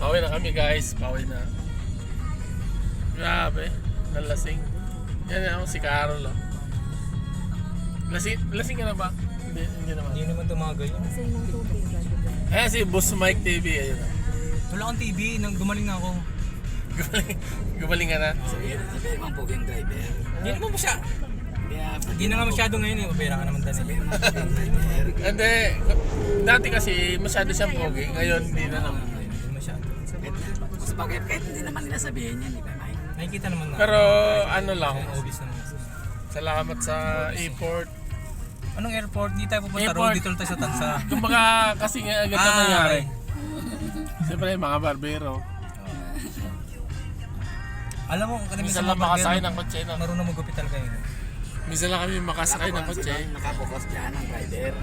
Pauwi na kami guys, pauwi na. Grabe, nalasing. Yan ako si Carol. Oh. Lasing ka na ba? Hindi naman. Hindi naman tumagal yun. Kasi yung tubig. Eh si Boss Mike TV, ayun. Wala kang TV, nang gumaling na ako. Gumaling ka na. Sabi mo ang poging driver. Hindi naman mo siya. Hindi na nga masyado ngayon eh. Opera ka naman dahil. Hindi, dati kasi masyado siyang pogi, ngayon hindi na naman. Hindi masyado. Mas bakit kahit hindi naman nila sabihin yan, di ba Mike? Nakikita naman na. Pero ano lang, Obvious naman. salamat sa airport. Anong airport? Di tayo pupunta Airport. road. Dito lang tayo sa Tansa. Kumbaga kasi nga agad na nangyari. Siyempre mga barbero. Alam mo, kami Minsan sa lang mga makasakay barber, ng kotse na. marunong magupit talaga yun. Minsan lang kami makasakay ng kotse. Nakapokus dyan ang rider.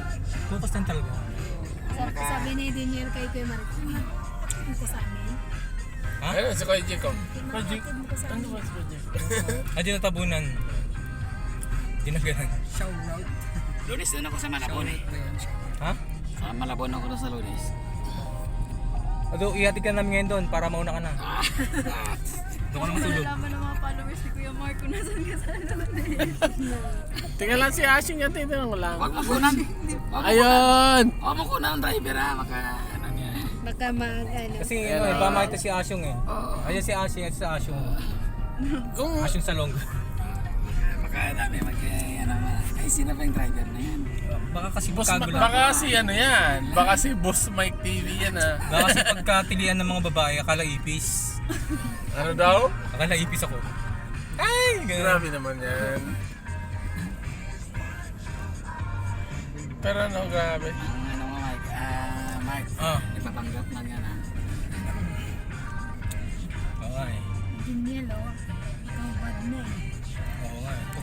Focus din talaga. Sabi ni Daniel kay Kuya Martin. Ito sa amin. Ha? Ayun, si Kuya Jacob. Pinakatid mo ko sa Ano amin. ba si Kuya Jacob? Di natabunan. Ginagalan. Lunes doon ako sa Malabon eh. Ha? Sa Malabon ako doon sa Lunes. Ado, ihatid ka namin ngayon doon para mauna ka na. Doon ka na matulog. Nalaman ng mga followers ni Kuya Mark kung nasan ka sa Tingnan lang si Ashing yan, tingnan ko lang. Huwag mo kunan. Ayun! Huwag mo kunan ang driver ha. Maka ano niya. Baka mag ano. Kasi ano, iba makita si Asyong eh. Ayan si Asyong at si Asyong. Kung Asyong Salong. Maka dami mag ano ay sino ba yung driver na yan? Baka kasi Boss, pagkagulo. baka si ano yan, baka si Boss Mike TV yan ah. Baka kasi pagkatilian ng mga babae, akala ipis. Ano daw? Akala ipis ako. Ay! Ganun. Grabe naman yan. Pero ano, grabe. Ang ano mo Mike, Mike, Ah. ipapanggap lang yan ha. Oo nga eh. Daniel oh. Ikaw bad na eh. Oo nga eh.